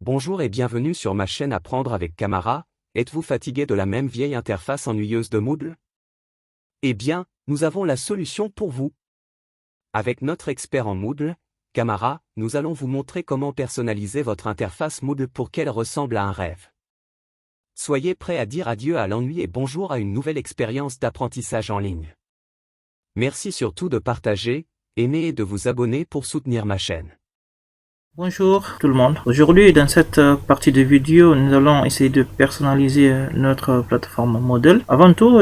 Bonjour et bienvenue sur ma chaîne Apprendre avec Camara. Êtes-vous fatigué de la même vieille interface ennuyeuse de Moodle? Eh bien, nous avons la solution pour vous. Avec notre expert en Moodle, Camara, nous allons vous montrer comment personnaliser votre interface Moodle pour qu'elle ressemble à un rêve. Soyez prêts à dire adieu à l'ennui et bonjour à une nouvelle expérience d'apprentissage en ligne. Merci surtout de partager, aimer et de vous abonner pour soutenir ma chaîne. Bonjour tout le monde. Aujourd'hui, dans cette partie de vidéo, nous allons essayer de personnaliser notre plateforme Moodle. Avant tout,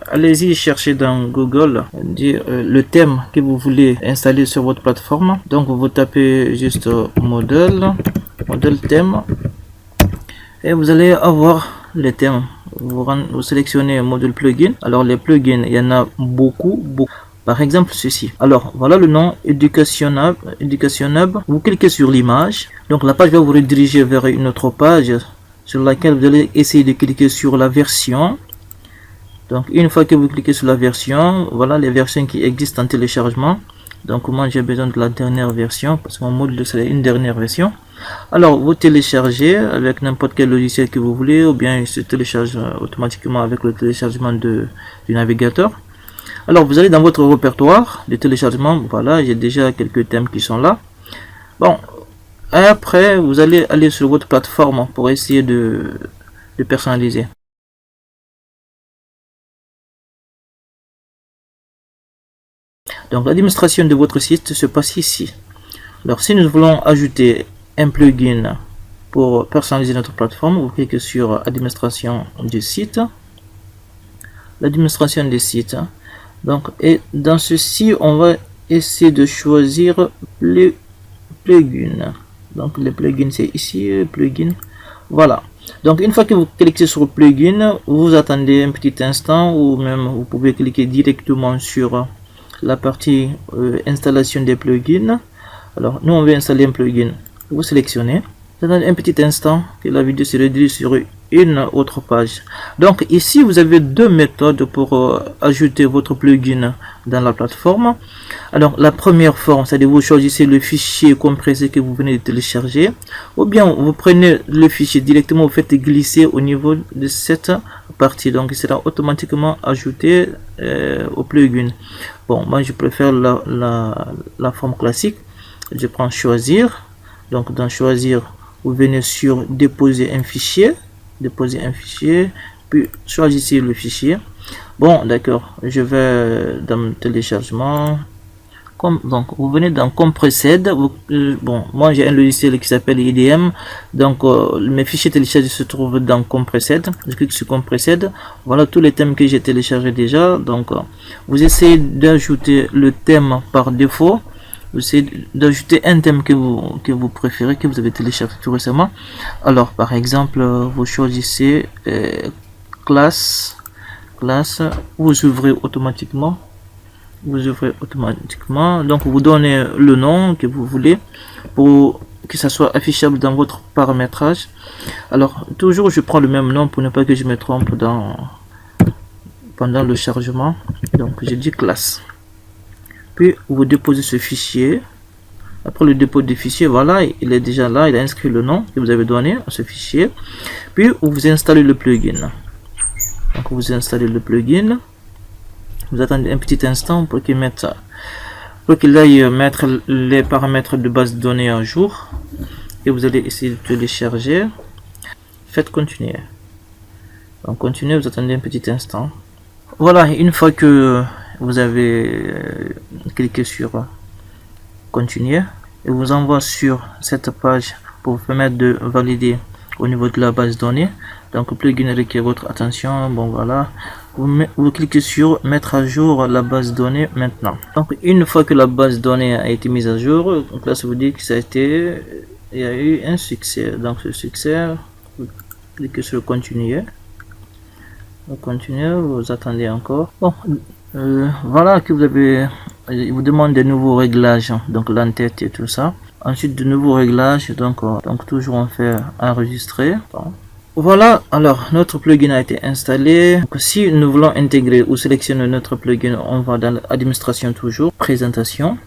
allez-y chercher dans Google le thème que vous voulez installer sur votre plateforme. Donc, vous tapez juste Moodle thème et vous allez avoir les thèmes. Vous sélectionnez Moodle plugin. Alors, les plugins, il y en a beaucoup. Par exemple, ceci. Alors, voilà le nom Education Hub. Vous cliquez sur l'image. Donc, la page va vous rediriger vers une autre page sur laquelle vous allez essayer de cliquer sur la version. Donc, une fois que vous cliquez sur la version, voilà les versions qui existent en téléchargement. Donc, moi, j'ai besoin de la dernière version parce que mon Moodle, c'est une dernière version. Alors, vous téléchargez avec n'importe quel logiciel que vous voulez ou bien il se télécharge automatiquement avec le téléchargement du navigateur. Alors, vous allez dans votre répertoire de téléchargement. Voilà, j'ai déjà quelques thèmes qui sont là. Bon, après, vous allez aller sur votre plateforme pour essayer de personnaliser. Donc, l'administration de votre site se passe ici. Alors, si nous voulons ajouter un plugin pour personnaliser notre plateforme, vous cliquez sur Administration du site. L'administration des sites. Donc, et dans ceci, on va essayer de choisir les plugins. Donc, les plugins, c'est ici, plugin. Voilà. Donc, une fois que vous cliquez sur le plugin, vous attendez un petit instant ou même vous pouvez cliquer directement sur la partie installation des plugins. Alors, nous, on va installer un plugin. Vous sélectionnez. Vous attendez un petit instant que la vidéo se redirige sur une autre page. Donc ici vous avez deux méthodes pour ajouter votre plugin dans la plateforme. Alors la première forme, c'est-à-dire vous choisissez le fichier compressé que vous venez de télécharger, ou bien vous prenez le fichier directement, vous faites glisser au niveau de cette partie, donc il sera automatiquement ajouté au plugin. Bon, moi je préfère la forme classique. Je prends choisir. Donc dans choisir, vous venez sur déposer un fichier, puis choisissez le fichier. Bon, d'accord, je vais dans téléchargement. Donc vous venez dans Compressed. Bon, moi j'ai un logiciel qui s'appelle IDM, donc mes fichiers téléchargés se trouvent dans Compressed. Je clique sur Compressed. Voilà tous les thèmes que j'ai téléchargés déjà. Donc vous essayez d'ajouter le thème par défaut. Vous essayez d'ajouter un thème que vous préférez, que vous avez téléchargé tout récemment. Alors par exemple, vous choisissez classe, vous ouvrez automatiquement. Donc vous donnez le nom que vous voulez pour que ça soit affichable dans votre paramétrage. Alors toujours je prends le même nom pour ne pas que je me trompe pendant le chargement. Donc j'ai dit classe. Puis vous déposez ce fichier. Après le dépôt du fichier, voilà, il est déjà là, il a inscrit le nom que vous avez donné à ce fichier. Puis vous installez le plugin. Donc vous installez le plugin. Vous attendez un petit instant pour qu'il aille mettre les paramètres de base de données à jour. Et vous allez essayer de télécharger. Faites continuer. Donc continuez, vous attendez un petit instant. Voilà, une fois que vous avez cliqué sur continuer, et vous envoie sur cette page pour vous permettre de valider au niveau de la base de données. Donc le plugin requiert votre attention. Bon voilà, vous cliquez sur mettre à jour la base de données maintenant. Donc une fois que la base de données a été mise à jour, donc là ça vous dit que il y a eu un succès. Donc ce succès, vous cliquez sur continuer. Vous attendez encore. Bon, voilà que vous demande de nouveaux réglages, donc l'entête et tout ça. Ensuite de nouveaux réglages, donc toujours on fait enregistrer. Bon. Voilà, alors notre plugin a été installé. Donc, si nous voulons intégrer ou sélectionner notre plugin, on va dans l'administration toujours, présentation.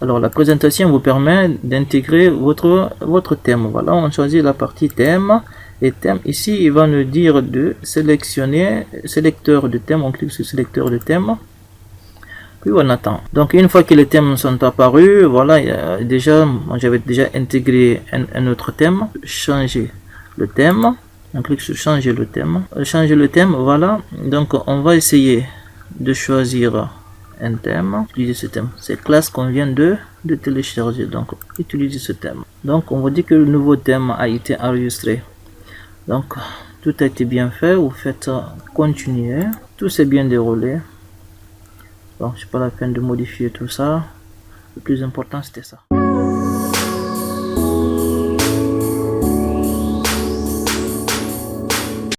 Alors la présentation vous permet d'intégrer votre thème. Voilà, on choisit la partie thème. Et thème, ici il va nous dire de sélectionner sélecteur de thème. On clique sur sélecteur de thème. Puis on attend. Donc une fois que les thèmes sont apparus, voilà, j'avais déjà intégré un autre thème. Changer le thème. On clique sur changer le thème. Changer le thème, voilà. Donc on va essayer de choisir un thème. Utiliser ce thème. C'est classe qu'on vient de télécharger. Donc utiliser ce thème. Donc on va dire que le nouveau thème a été enregistré. Donc tout a été bien fait. Vous faites continuer. Tout s'est bien déroulé. Donc c'est pas la peine de modifier tout ça. Le plus important c'était ça.